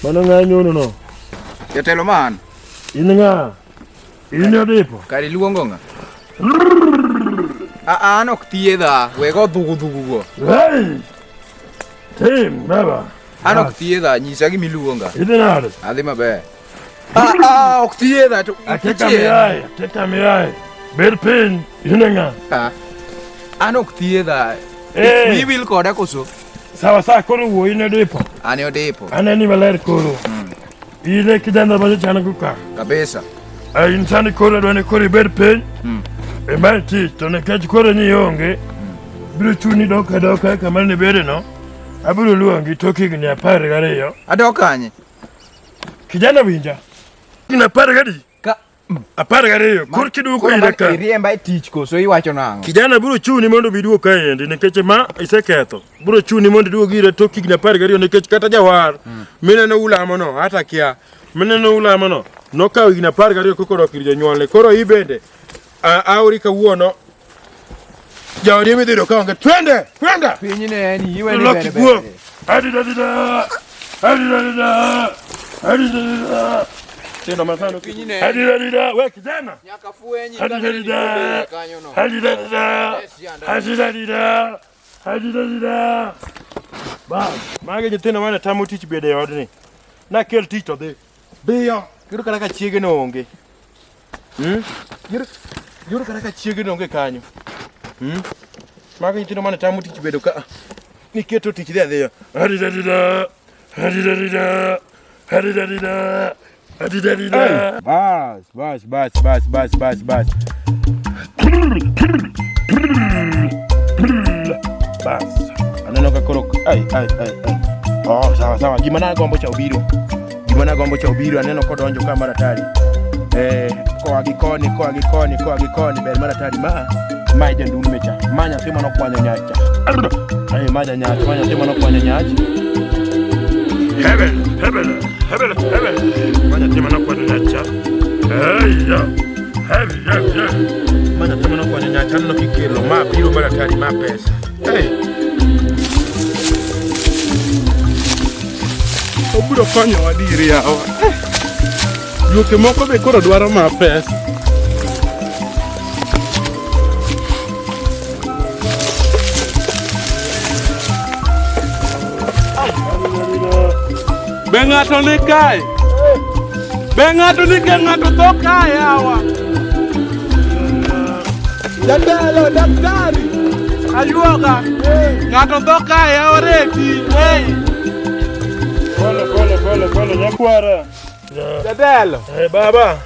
Mano ng'anyo no. Jatelo man. In ng'a? In odipo. Kari luongo ng'a? An ok thiedha, wego dhugu go. Hey! Tim, baba. An ok thiedha, nyisa gimi luonga. Idhi nade? Adhi maber. Ok thiedha to teka mi ai. Bed piny, in ng'a? An ok thiedha. Mi wil koda koso? Sawa koro wuo in odipo. An odipo. Aneni maler koro. Ile kijana baje chana kuka. Kabisa. In sani koro dwani koro ibed piny. E mar tich to nekech koro ni onge. Biro chuni doka kama ne bede no. Abiro luongi tok higni 12. Adok kanye? Kijana winja. Higni 10 ka 12 kor kiduoko ire ka. Iriemba e tich koso iwacho nang'o? Kijana biro chuni mondo biduo kaendi nikech ma iseketho. Biro chuni mondo iduogi ire tok higni 12 nikech kata jawar mineno ulamo no hata kia. Mineno ulamo no nokawo higni 12 kokoro ir jonyuolne. Koro ibende auri kawuono Jawadi midhido kaonge twende piny ne en iwe ni bere tendo masano piny ne adida we kijana nyaka fuenyi adida ba mage nyithindo mane tamo tich bede odni na kel tich to dhi biyo kiro kata ka chiege no onge yoro kata ka chiege no onge kanyo mage nyithindo mane tamo tich bedo ka niketo tich dhi adhiyo adida bas aneno ka koro sawa gima na gombo cha obiro aneno kodonjo ka maratari koa gi koni ber maratari ma jandun mecha manya timo no kwanyo nyacha manya timo no kwanyo nyacha Heaven. Mana tema na kwa nyacha. Mana tema na kwa nyacha no kikelo ma biro maratari ma pesa. Obiro konyo wadiri yawa. Yuke moko be koro dwaro ma pesa. Bengato ni kai. Bengato ni ke ngato to kai hawa. Jatelo daktari. Ayuoga. Ngato to kai oreti. Pole nyakwara. Jatelo. Baba.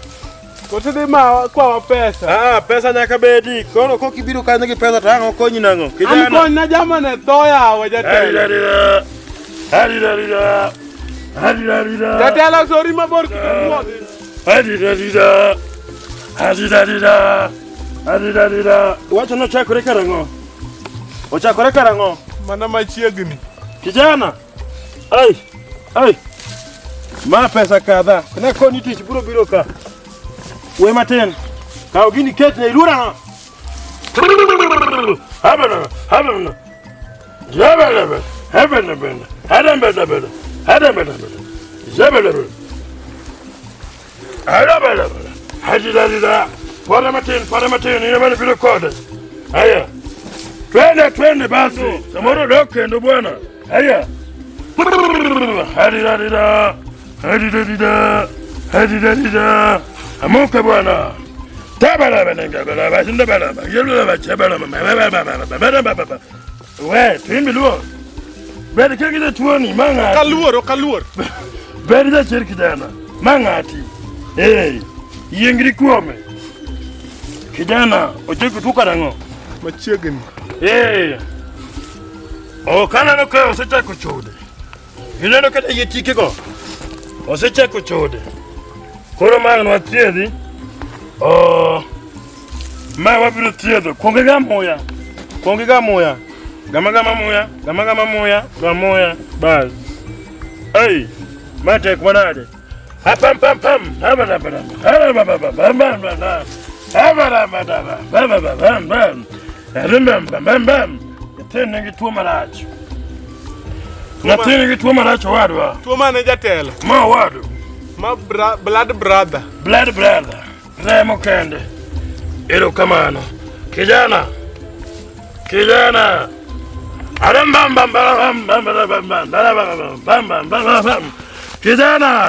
Kotidi ma kwa pesa. Pesa nyaka bedi. Koro kokibiro kanyo gi pesa tango konyi nango. Kijana. An kon na jama ne to yawa jatelo. Hadida. Jatelo sori mabor kimuogi. Hadida. Wacha no chakore karango. Ochakore karango. Mana machiegni. Kijana. Ai. Ma pesa kadha. Kana koni tich biro ka. We maten. Ka gini ket ne ilura no. Habana. Hadida. Paramatin, ina bana bilo kode. Aya. Twende basi. Samoro doke ndo bwana. Aya. Hadida. Amoka bwana. We, twimbi luo. Bede kegide tuoni mangati. Kaluor. Bede da cher kijana. Mangati. Yengri kuome. Kijana, ojeku tuka dango. Machiegni. Kana no ka osechako chode. Ineno kata yetike go. Osechako chode. Koro mang no athiedhi. Ma wabiro thiedho. Konge ga moya. Gama moya. Bas. Matek manade. Pam. Tene ngi tuo marach. Nyathini gi tuo marach owadwa. Tuo mane jatelo? Ma owadu. Ma blood brother. Blood brother. Remo kende. Erokamano. Kijana. Kijana,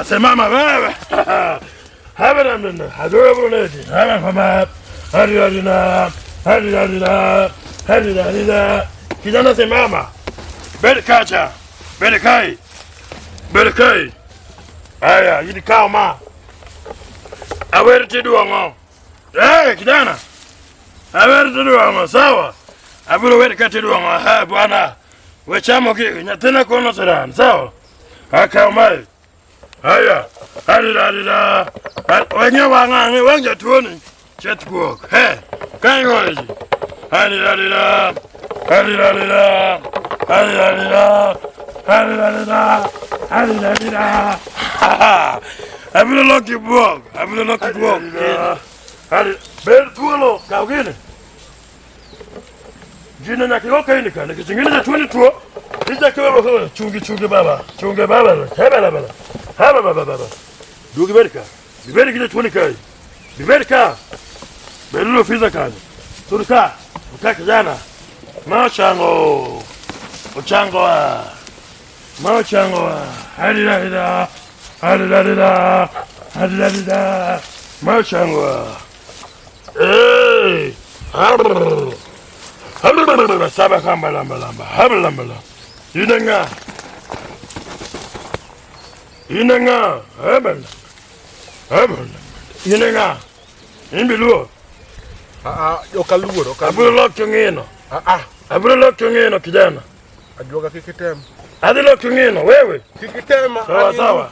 simama wewe. Kijana simama. Berkacha. Berkai. Aya, yidi kauma. Awere tiduango. Kijana. Awere tiduango, sawa. Aburo wede katiduango, bwana. Wechamo ki, nyathina kono siran, sawa. Kaumai. Aya, adida. Wenye wangangi, wanja tuoni. Chetkuok, kanyoji. Adida. Aburo loki buok. Ber tuolo, kaugini. Jina na kiko kaini kana, kisingine ja tuoni tuo. Ija kiwa chungi baba. Baba. Dugi berika. Biberi kija tuoni kai. Biberika. Belulo fiza kani. Turka. Utaki jana. Machango. Hadida. Machango. Saba kamba lamba. Inanga. Inanga. Imbiluo. Okaluoro. Aburo lok ngino kijana. Ajuoga kikitema. Adi lok ngino wewe. Kikitema. Sawa.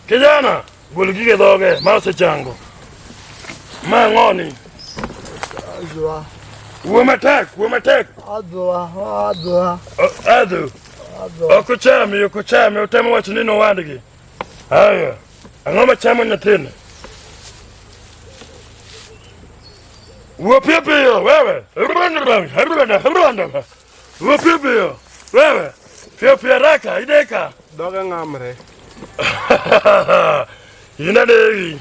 Kijana. Bulgige doge, mause chango. Ma ngoni. Adwa. Womatek. Adu. Okuchami, utema wacho nino wandigi. Haya. Angoma chamo nyathini. Wapipio, wewe. Wapipio, wewe. Pio raka, ideka. Doga ngamre. Inadegi.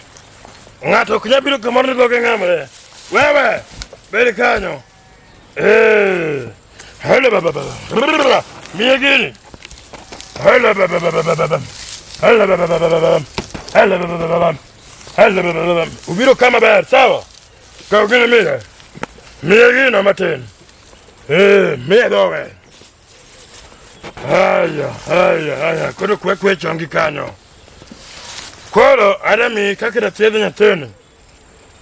Ngato kunyabiro kamorni doga ngamre. Wewe. Beri kanyo. Hele baba. Miegini. Hele baba. Ubiro kama ber, sawa? Kaugini mire. Miegino matin. Mie doge. Haya. Kodo kwe chongi kanyo. Koro, adami kakira tiedhi nyathini.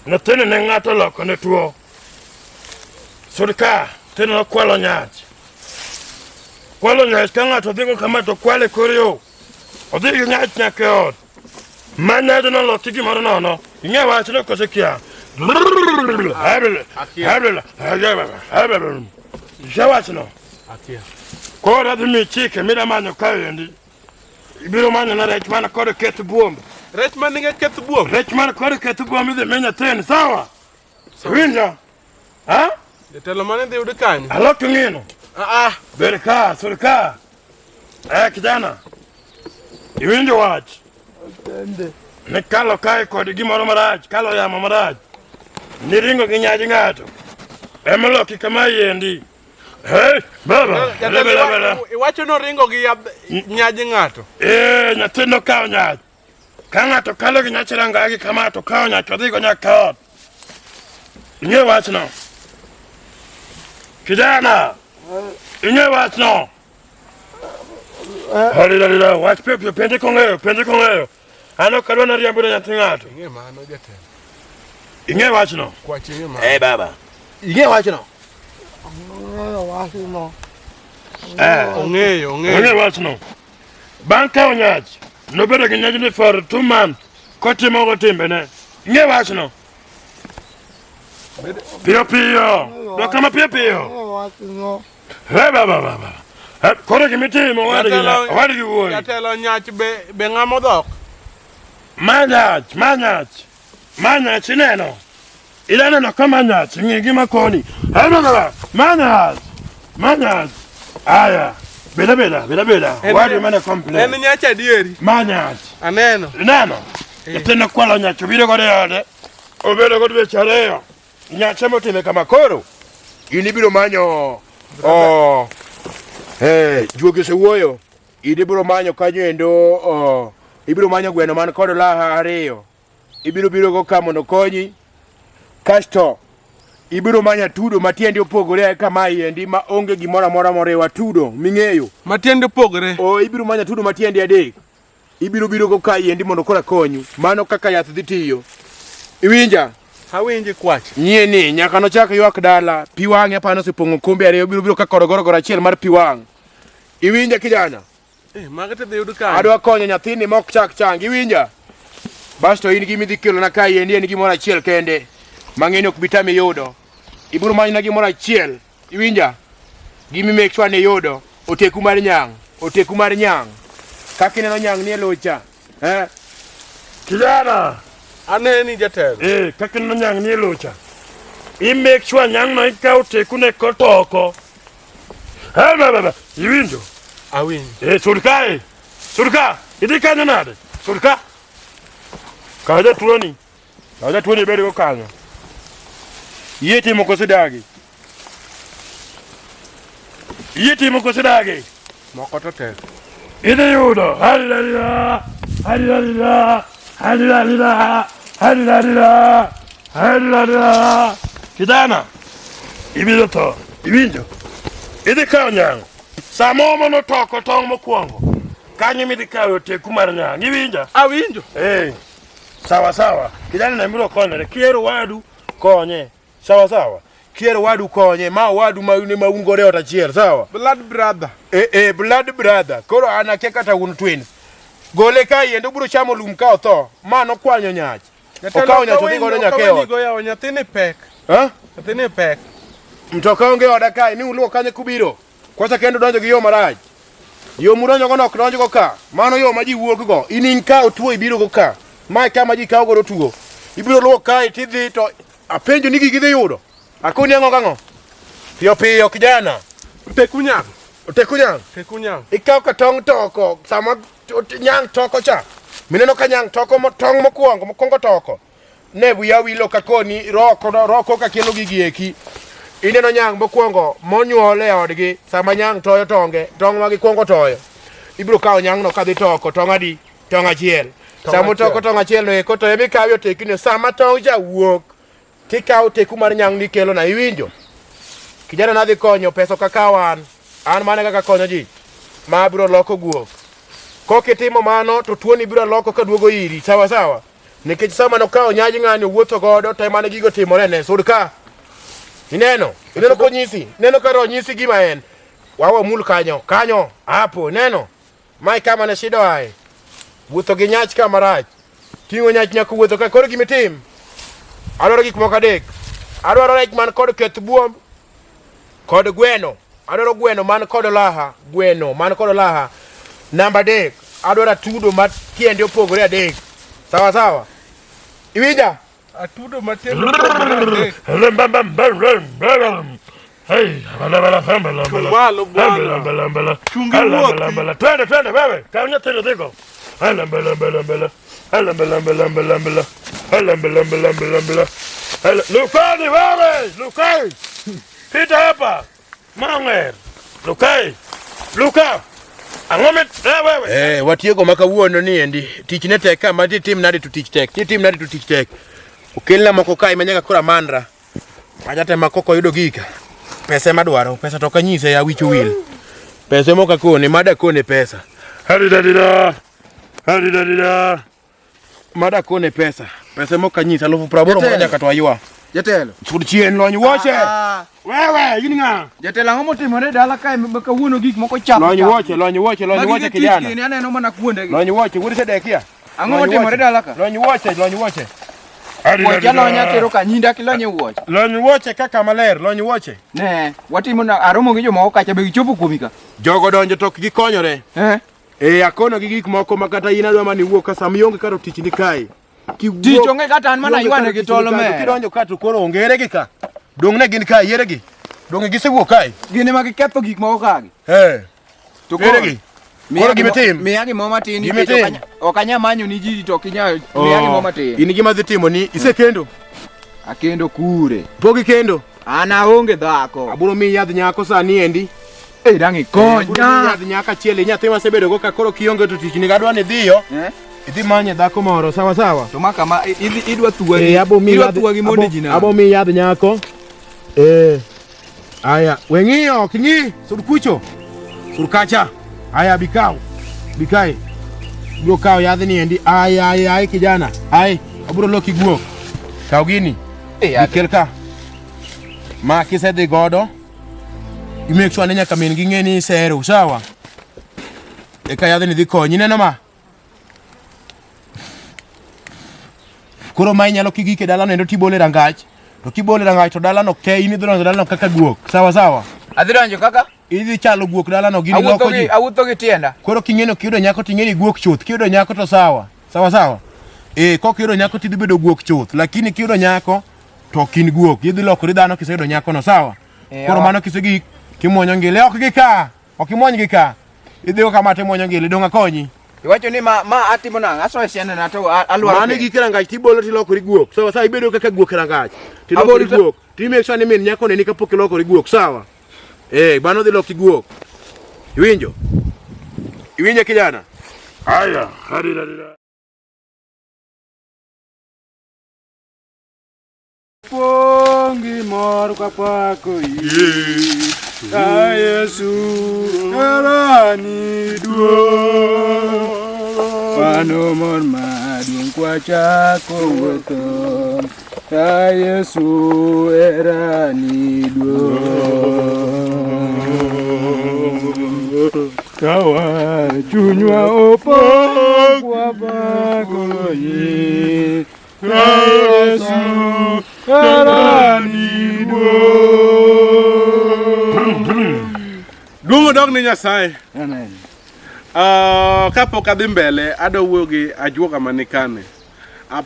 Nyathini ne ng'ato loko ne tuo. Surka, tino no kwalo nyach ka ng'ato dhigo kama to kwale koryo. Odhigi nyach nyake ot. Manyado no loti gimoro nono. Ing'e wach no kose kia. Shawach no. Akia. Koro adhi mi chike mida manyo kaendi. Ibiro manyo na rech mana koro ketho buomb. Rech man nige ketho buomb? Rech mana koro ketho buomb idhi mi nyathini, sawa? Winjo? Jatelo mane dhi yudo kanyo? Alok ng'ino. Berka, surka. Kijana. Iwinjo wach. Tende. Ne kalo kae kod gimoro marach, kalo yamo marach. Niringo gi nyaji ng'ato. Emoloki kama yendi. Baba. Iwacho no ringo gi nyaji ng'ato? Nyathino kao nyach. Ka ng'ato kalo gi nyach rangagi kama to kao nyach odhigo nyaka ot. Ing'e wachno. Kijana. Ing'e wachno. Halila, wach pepio, penje kong'eyo. Ano kadwa na riambo nyathi ng'ato. Ing'e mano jatelo. Ing'e wachno. Kwachi ing'e mano. Baba. Ing'e wachno. Ong'eyo. Ing'e wachno. Bang' kao nyach, nobedo gi nyajni for 2 months kotimo go timbene. Ing'e wachno. Piyo. Dokama piyo. Baba. Koro gimitimo wadgi wuoyi. Jatelo nyach be ng'amo dhok? Manyach ineno. Ineno ka manyach ng'i gima koni. Manyach. Aya. Beda. Wadu mana complain. En nyacha dieri. Manyach. Aneno. Neno. Itena kwala nyacho biro gode ode. Obedo gode bechareyo. Nyacha motime kama koro. Ini biro manyo. Juogi se wuoyo. Idi biro manyo kanyo endo. Ibiro manyo gweno man kod laha ariyo. Ibiro go ka mondo konyi. Kasto ibiro manya tudo matiende opogore kama iendi ma onge gimora mora morewa tudo ming'eyo. Matiende opogore. Ibiro manya tudo matiende adek. Ibiro go ka iendi mondo kora konyu. Mano kaka yath dhi tiyo. Iwinja? Awinji kwach. Nyie ni nyaka nochak ywak dala. Pi wang'e apano osepong'o kombe ariyo. Biro ka korogoro achiel mar pi wang'. Iwinja kijana? Magete dhi yud ka. Adwa konyo nyathini mok chak chang. Iwinja? Basto in gimi dhi kelo na ka iendi en gimoro achiel kende. Mang'eni ok bitami yudo. Ibiro manyna gimoro achiel. Iwinja? Gimi make sure ne yudo. Oteku mar nyang. Kaka ineno nyang ni e locha. Kijana. Aneni jatelo. Kaka ineno nyang ni e locha. I make sure nyang no ikaw teku ne kotoko. Iwinjo? Awinji. Surka. Idhi kanyo nade? Surka. Kaja tuoni bedo go kanyo. Yie timo koso dagi. Moko to tek. Idhi yudo. Halilala. Kijana. Ibiro to. Iwinjo. Idhi kawo nyang'. Samomo no toko tong' mokwongo. Kanyo midhi kawo teku mar nyang'. Iwinja? Awinjo. Sawa. Kijana na mbiro konyore. Kiero wadu konye. Sawa. Kiero wadu konye. Ma wadu maungore ota chier. Sawa. Blood brother. Blood brother. Koro anakia kata un twins. Gole ka yendo biro chamo lum ka otho. Ma no kwanyo nyach. Okawo nyach odhi godo nyakeo. Okawini goya nyathini pek. Nyathini pek. Mtoka onge oda kai ni uluo kanye kubiro. Kwacha kendo donjo gi yo maraj. Yo muronyo go nok donjo go ka. Mano yo ma ji wuok go. Inin ka otuo ibiro go ka. Mai kama ji kawo go tuo. Ibiro luo kai tidhi to apenjo nigi gidhi yudo. Akoni ang'o gang'o. Piyo kijana. Teku nyang. Ikaw ka tong' toko sama nyang' toko cha. Mineno ka nyang' toko tong' mokwongo toko. Ne buya wilo ka koni roko ka kelo gigi eki. Ineno nyang' mokwongo monyuol e odgi sama nyang' toyo tong' ma gikwongo toyo. Ibiro kawo nyang' no kadhi toko tong' adi? Tong' achiel. Sama toko tong' achiel no eko to emi kawo tekino sama tong' cha wuok. Kikawo teku mar nyang' ni kelo na iwinjo. Kijana nadhi konyo pesa kaka an mane kaka konyo ji. Ma biro loko guok. Kokitimo mano to tuoni biro loko ka duogo iri. Sawa. Nikech sama no kawo nyaji ng'ani wuotho godo to mane gigo timore ne. Surka. Ineno konyisi. Neno ka ro nyisi gima en. Wawa mul kanyo. Hapo neno. Mai kama na shida ai. Wuotho gi nyach kama rach. Tingo nyach nyaka wuotho ka koro gimitim. Adwaro gik moko adek. Adwaro rech man kod keth buomb kod gweno. Adwaro gweno man kod laha. Namba 3. Adwaro tudo ma tiende opogore adek. Sawa. Iwinja? Atudo matiende opogore adek. Hey, Twende wewe. Kaonya tena dego. Lukani wewe. Pita hapa. Manger. Luka. Ang'ome wewe. Watiego makawuono ni endi. Tich ne tek kama tim nadi to tich tek. Okelna moko kai manyaka kora mandra. Ajate makoko yudo gika. Pesa madwaro. Pesa to kanyise ya wicho wil. Pesa moka kone mada kone pesa. Hadidadida. Mada kone pesa. Pesa moka nyisa lofu praboro moja katwa yua. Jatelo. Chud chien lony woche. Wewe yini nga. Jatelo ang'o motimore dala kae kawuono gik moko chap. Lony woche kijana. Ni aneno mana kuonde gi. Lony woche wuodi sedekia. Ang'o motimore dala ka? Lony woche. Woche lonya tero ka nyinda kilonye wuoche. Lony woche kaka maler, lony woche. Ne, watimo na aromo gi jomoko kacha be gichopo kuomi ka. Jogo donjo tok gikonyore. Akono gi gik moko makata in adwa mani wuok ka sam yonge karo tich ni kae. Tich onge kata an mana ywane gi tolo me. Kidonjo ka to koro ongere gi ka. Dong ne gin ka yiere gi. Donge gisewuok kae. Gine ma giketho gik moko kagi. To Eregi. Koro gimetim. Miya gimo matin Gimetim. ok anya manyo ni ji to kinya miya gimo matin. In gima dhi timo ni isekendo. Akendo kure. Pogi kendo. An aonge dhako. Aburo mi yadh nyako sani endi. Dangi konya. Yadh nyaka chieli nyathi masebedo go ka koro kionge to tich ni gadwa ni dhiyo. Idhi manye dhako moro sawa sawa. To maka ma idwa thuwagi. Idwa thuwagi mondi jina. Abo mi yadh nyako. Aya, weng'iyo kingi sur kucho. Sur kacha. Aya bikao. Bikai. Bro kao yadh ni endi. Aya kijana. Aburo loki guok. Kao gini. Ikel ka. Ma kisedhi godo. I make sure ni nyaka min gi ng'e ni isero sawa. Eka yadh ni dhi konyi neno ma. Koro ma inyalo kigike dalano endo tibole rangach. To kibole rangach to dalano ke in idhi donjo dalano kaka guok. Sawa sawa. Adhi donjo kaka? Idhi chalo guok dalano gini loko ji. Awuotho gi tienda. Koro king'eno kiyudo nyako ting'eni guok chuth. Kiyudo nyako to sawa. Sawa sawa. Kok kiyudo nyako tidhi bedo guok chuth. Lakini kiyudo nyako to kin guok. Idhi lokori dhano kiseyudo nyako no sawa. Koro mano kisegik kimuonyo ngile ok gika. Ok imuony gika. Idhi go kama timuonyo ngile donga konyi. Iwacho ni ma atimo nang' aso siana na to alwaro. Mane gi kirangach tibolo tilokori guok. Sawa sawa ibedo kaka guok rangach. Tilokori guok. Make sure ni min nyako ne ni kapok ilokori guok sawa. Bano dhi loki guok. Iwinjo? Iwinjo kijana? Aya, harira. Pongi mor kwa pako Yesu Erani duo Pano mor madung kwa chako wuto Yesu Erani duo Kawa chunywa opo kwa pako Yesu Erani Dungo dog ni Nyasaye. Amen. Kapok adhi mbele ado wuoyo gi ajuoga manikane.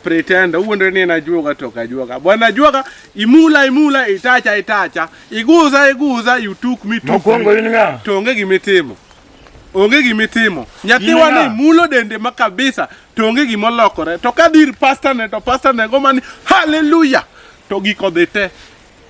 Pretenda uwondre ni najuoga to kajuoga. Bwana ajuoga imula itacha. Iguza you took me to. Mokwongo in ng'a? To onge gimitimo. Onge gimitimo. Nyathiwa ni mulo dende makabisa. To onge gimolokore. To kadhir pastor ne to pastor ne go mani hallelujah. To giko dhite.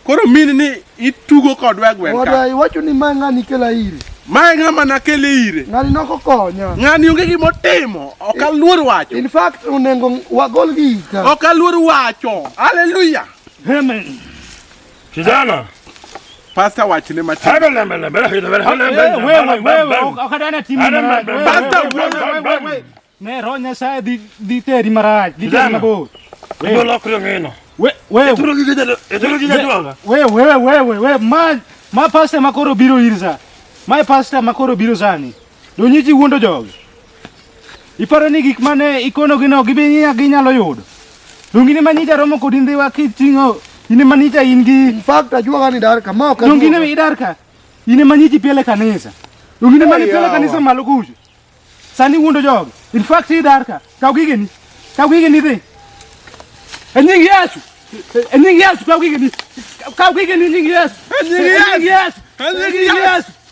Koro min ni itugo kodwa gwen ka. Wada iwacho ni ma ng'ani kela ire. Mae ng'ama nakele ire. Ng'ani noko konya. Ng'ani onge gimotimo. Ok aluor wacho. In fact unengo wagol gika. Ok aluor wacho. Hallelujah. Amen. Kijana. Pastor wachne matin. Wewe okadana timu. Pastor ne ronya sa di teri maraj di teri mabor. Ibo lokrio ng'ino. Wewe ma pastor makoro biro irza. Ma pastor makoro biro zani. Donyichi wuondo jogi. Iparo ni gik mane ikono gino ginyalo yudo. Dungine manija romo kod ndhiwa kitingo ine manija ingi. In fact ajuoga ni dar kama ok. Dungine idarka. Ine maniji pele kanisa. Dungine mani pele kanisa malo kujo. Sani wuondo jogi. In fact idarka. Kau gigeni dhi. Enying Yesu. Kau gigeni enying Yesu.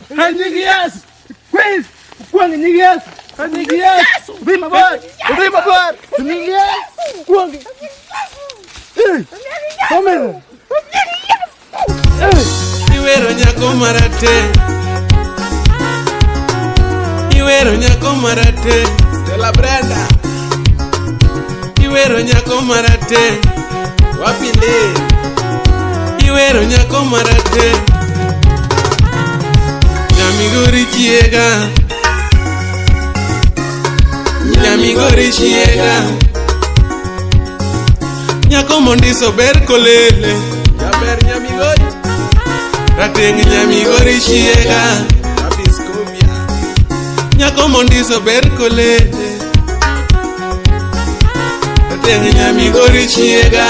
Enying Yesu. Please. Kuang enying Yesu. Enying Yesu. Be my boy. Enying Yesu. Kuang. Come. Iwero nyako marate. Stella Brenda. Iwero nyako marate. Wapinde. Iwero nyako marate. Nyamigori chiega. Nyako mondiso ber kolele. Jaber nyamigori. Rateng nyamigori chiega. Abiskopia. Nyako mondiso ber kolele. Rateng nyamigori chiega.